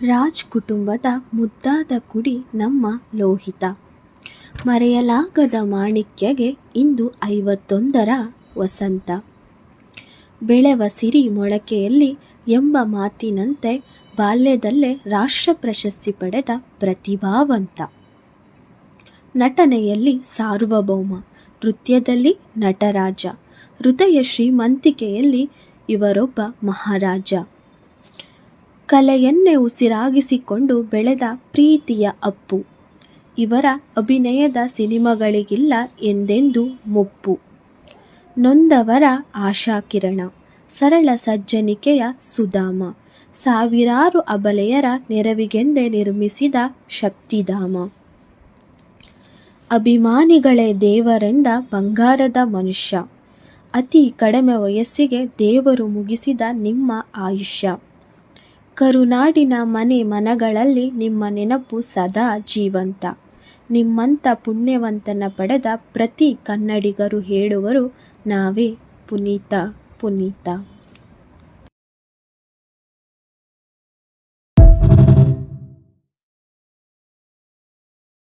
ರಾಜ್ ಕುಟುಂಬದ ಮುದ್ದಾದ ಕುಡಿ ನಮ್ಮ ಲೋಹಿತ. ಮರೆಯಲಾಗದ ಮಾಣಿಕ್ಯಗೆ ಇಂದು 51ರ ವಸಂತ. ಬೆಳೆವ ಸಿರಿ ಮೊಳಕೆಯಲ್ಲಿ ಎಂಬ ಮಾತಿನಂತೆ ಬಾಲ್ಯದಲ್ಲೇ ರಾಷ್ಟ್ರ ಪ್ರಶಸ್ತಿ ಪಡೆದ ಪ್ರತಿಭಾವಂತ. ನಟನೆಯಲ್ಲಿ ಸಾರ್ವಭೌಮ, ನೃತ್ಯದಲ್ಲಿ ನಟರಾಜ, ಹೃದಯ ಶ್ರೀಮಂತಿಕೆಯಲ್ಲಿ ಇವರೊಬ್ಬ ಮಹಾರಾಜ. ಕಲೆಯನ್ನೇ ಉಸಿರಾಗಿಸಿಕೊಂಡು ಬೆಳೆದ ಪ್ರೀತಿಯ ಅಪ್ಪು. ಇವರ ಅಭಿನಯದ ಸಿನಿಮಾಗಳಿಗಿಲ್ಲ ಎಂದೆಂದೂ ಮುಪ್ಪು. ನೊಂದವರ ಆಶಾಕಿರಣ, ಸರಳ ಸಜ್ಜನಿಕೆಯ ಸುಧಾಮ, ಸಾವಿರಾರು ಅಬಲೆಯರ ನೆರವಿಗೆಂದೇ ನಿರ್ಮಿಸಿದ ಶಕ್ತಿಧಾಮ. ಅಭಿಮಾನಿಗಳೇ ದೇವರೆಂದ ಬಂಗಾರದ ಮನುಷ್ಯ, ಅತಿ ಕಡಿಮೆ ವಯಸ್ಸಿಗೆ ದೇವರು ಮುಗಿಸಿದ ನಿಮ್ಮ ಆಯುಷ್ಯ. ಕರುನಾಡಿನ ಮನೆ ಮನಗಳಲ್ಲಿ ನಿಮ್ಮ ನೆನಪು ಸದಾ ಜೀವಂತ. ನಿಮ್ಮಂಥ ಪುಣ್ಯವಂತನ ಪಡೆದ ಪ್ರತಿ ಕನ್ನಡಿಗರು ಹೇಳುವರು, ನಾವೇ ಪುನೀತ ಪುನೀತ.